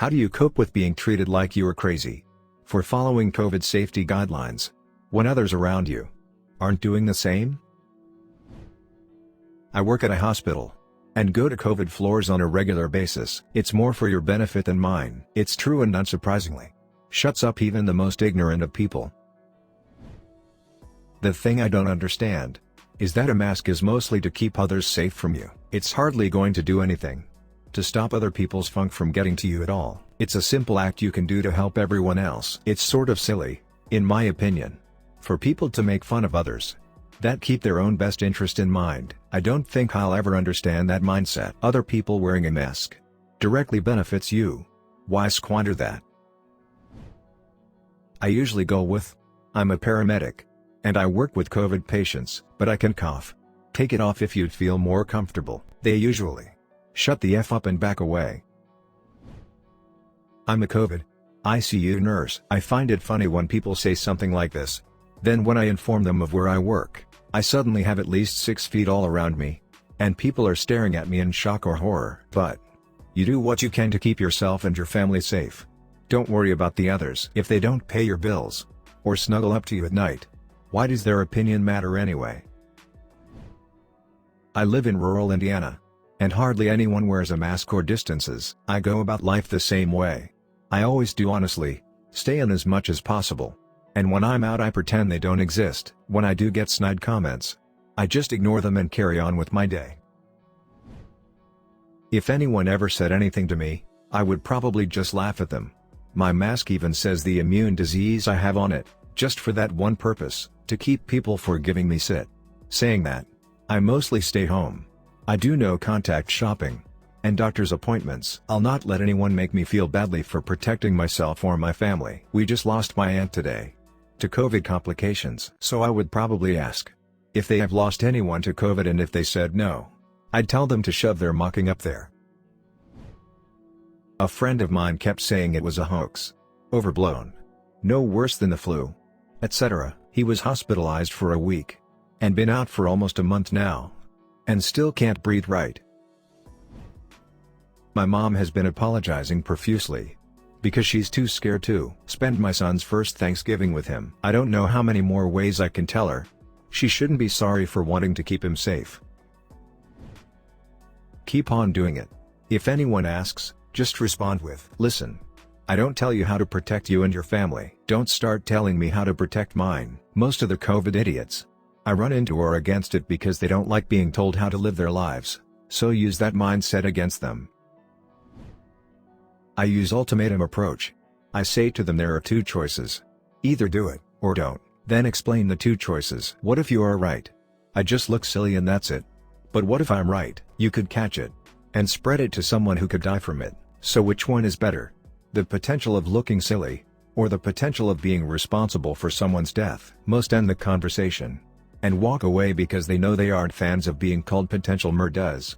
How do you cope with being treated like you are crazy for following COVID safety guidelines when others around you aren't doing the same? I work at a hospital and go to COVID floors on a regular basis. It's more for your benefit than mine. It's true, and unsurprisingly, shuts up even the most ignorant of people. The thing I don't understand is that a mask is mostly to keep others safe from you. It's hardly going to do anything to stop other people's funk from getting to you at all. It's a simple act you can do to help everyone else. It's sort of silly, in my opinion, for people to make fun of others that keep their own best interest in mind. I don't think I'll ever understand that mindset. Other people wearing a mask directly benefits you. Why squander that? I usually go with, I'm a paramedic, and I work with COVID patients, but I can cough. Take it off if you'd feel more comfortable. They usually shut the F up and back away. I'm a COVID ICU nurse. I find it funny when people say something like this. Then when I inform them of where I work, I suddenly have at least 6 feet all around me, and people are staring at me in shock or horror. But you do what you can to keep yourself and your family safe. Don't worry about the others. If they don't pay your bills or snuggle up to you at night, why does their opinion matter anyway? I live in rural Indiana, and hardly anyone wears a mask or distances. I go about life the same way. I always do, honestly, stay in as much as possible. And when I'm out, I pretend they don't exist. When I do get snide comments, I just ignore them and carry on with my day. If anyone ever said anything to me, I would probably just laugh at them. My mask even says the immune disease I have on it, just for that one purpose, to keep people from giving me shit. Saying that, I mostly stay home. I do no contact shopping and doctor's appointments. I'll not let anyone make me feel badly for protecting myself or my family. We just lost my aunt today to COVID complications. So I would probably ask if they have lost anyone to COVID, and if they said no, I'd tell them to shove their mocking up there. A friend of mine kept saying it was a hoax, overblown, no worse than the flu, etc. He was hospitalized for a week and been out for almost a month now, and still can't breathe right. My mom has been apologizing profusely because she's too scared to spend my son's first Thanksgiving with him. I don't know how many more ways I can tell her she shouldn't be sorry for wanting to keep him safe. Keep on doing it. If anyone asks, just respond with, listen, I don't tell you how to protect you and your family. Don't start telling me how to protect mine. Most of the COVID idiots I run into are against it because they don't like being told how to live their lives, so use that mindset against them. I use ultimatum approach. I say to them there are two choices. Either do it, or don't. Then explain the two choices. What if you are right? I just look silly and that's it. But what if I'm right? You could catch it and spread it to someone who could die from it. So which one is better? The potential of looking silly, or the potential of being responsible for someone's death? Most end the conversation and walk away because they know they aren't fans of being called potential murderers.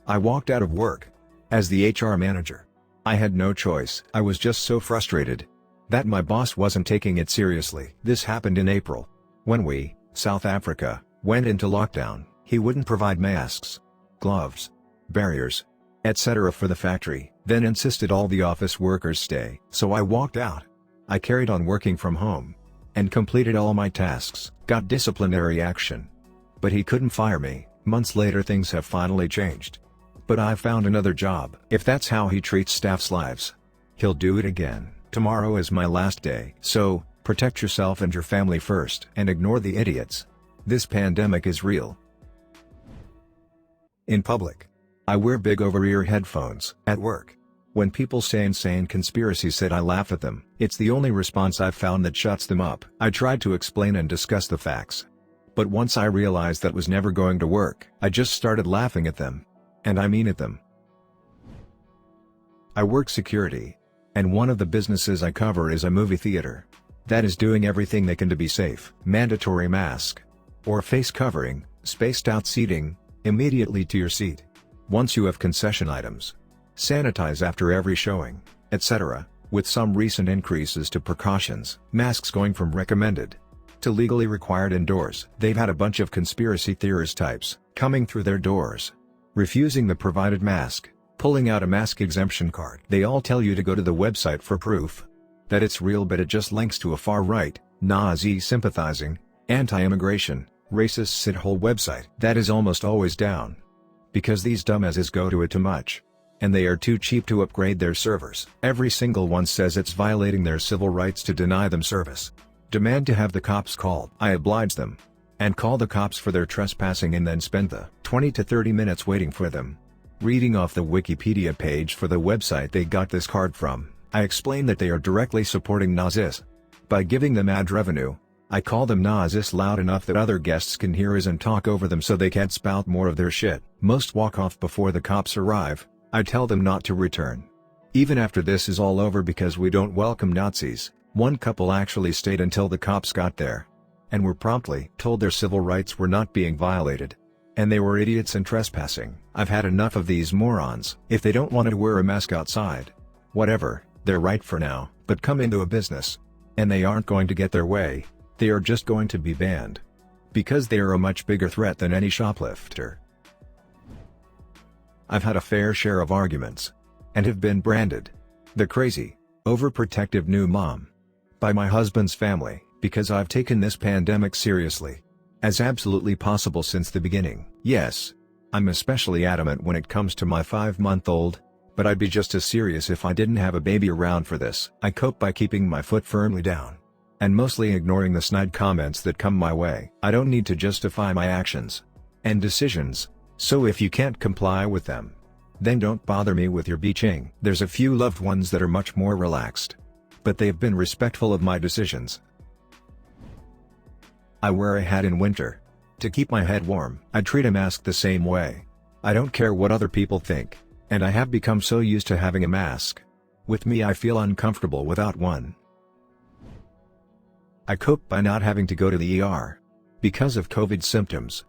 I walked out of work as the HR manager. I had no choice. I was just so frustrated that my boss wasn't taking it seriously. This happened in April, when we, South Africa, went into lockdown. He wouldn't provide masks, gloves, barriers, etc. for the factory, then insisted all the office workers stay. So I walked out. I carried on working from home and completed all my tasks, got disciplinary action. But he couldn't fire me. Months later things have finally changed. But I found another job. If that's how he treats staff's lives, he'll do it again. Tomorrow is my last day. So, protect yourself and your family first, and ignore the idiots. This pandemic is real. In public, I wear big over-ear headphones. At work, when people say insane conspiracy shit, I laugh at them. It's the only response I've found that shuts them up. I tried to explain and discuss the facts, but once I realized that was never going to work, I just started laughing at them. And I mean at them. I work security, and one of the businesses I cover is a movie theater that is doing everything they can to be safe. Mandatory mask or face covering, spaced out seating, immediately to your seat. Once you have concession items, sanitize after every showing, etc., with some recent increases to precautions. Masks going from recommended to legally required indoors. They've had a bunch of conspiracy theorist types coming through their doors, refusing the provided mask, pulling out a mask exemption card. They all tell you to go to the website for proof that it's real, but it just links to a far-right, Nazi sympathizing, anti-immigration, racist shithole website that is almost always down. Because these dumbasses go to it too much. And they are too cheap to upgrade their servers. Every single one says it's violating their civil rights to deny them service. Demand to have the cops called. I oblige them. And call the cops for their trespassing and then spend the 20 to 30 minutes waiting for them. Reading off the Wikipedia page for the website they got this card from, I explain that they are directly supporting Nazis. By giving them ad revenue, I call them Nazis loud enough that other guests can hear us and talk over them so they can't spout more of their shit. Most walk off before the cops arrive. I tell them not to return. Even after this is all over because we don't welcome Nazis, one couple actually stayed until the cops got there. And were promptly told their civil rights were not being violated. And they were idiots and trespassing. I've had enough of these morons. If they don't want to wear a mask outside, whatever, they're right for now, but come into a business, and they aren't going to get their way, they are just going to be banned. Because they are a much bigger threat than any shoplifter. I've had a fair share of arguments. And have been branded the crazy, overprotective new mom by my husband's family, because I've taken this pandemic seriously. As absolutely possible since the beginning. Yes. I'm especially adamant when it comes to my 5-month-old, but I'd be just as serious if I didn't have a baby around for this. I cope by keeping my foot firmly down. And mostly ignoring the snide comments that come my way. I don't need to justify my actions and decisions, so if you can't comply with them, then don't bother me with your bitching. There's a few loved ones that are much more relaxed. But they've been respectful of my decisions. I wear a hat in winter to keep my head warm. I treat a mask the same way. I don't care what other people think, and I have become so used to having a mask. With me, I feel uncomfortable without one. I cope by not having to go to the ER because of COVID symptoms.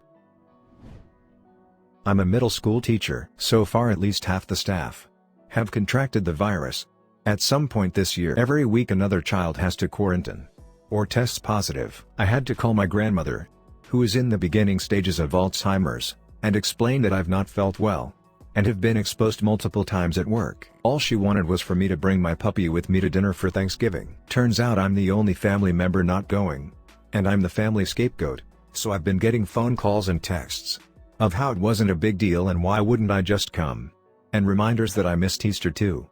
I'm a middle school teacher. So far, at least half the staff have contracted the virus. At some point this year, every week another child has to quarantine or tests positive. I had to call my grandmother, who is in the beginning stages of Alzheimer's, and explain that I've not felt well, and have been exposed multiple times at work. All she wanted was for me to bring my puppy with me to dinner for Thanksgiving. Turns out I'm the only family member not going, and I'm the family scapegoat, so I've been getting phone calls and texts of how it wasn't a big deal and why wouldn't I just come, and reminders that I missed Easter too.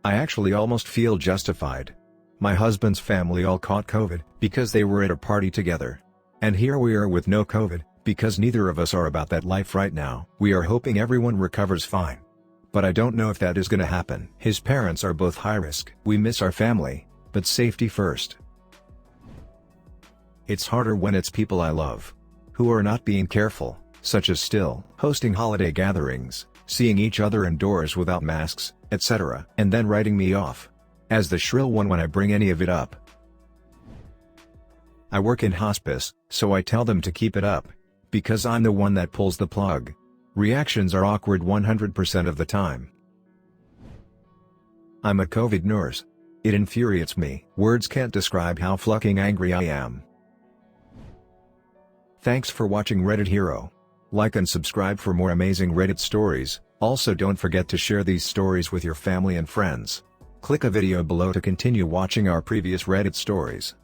I actually almost feel justified. My husband's family all caught COVID because they were at a party together. And here we are with no COVID, because neither of us are about that life right now. We are hoping everyone recovers fine. But I don't know if that is gonna happen. His parents are both high risk. We miss our family, but safety first. It's harder when it's people I love who are not being careful, such as still hosting holiday gatherings, seeing each other indoors without masks, etc., and then writing me off as the shrill one when I bring any of it up. I work in hospice, so I tell them to keep it up, because I'm the one that pulls the plug. Reactions are awkward 100% of the time. I'm a COVID nurse. It infuriates me. Words can't describe how fucking angry I am. Thanks for watching Reddit Hero. Like and subscribe for more amazing Reddit stories. Also, don't forget to share these stories with your family and friends. Click a video below to continue watching our previous Reddit stories.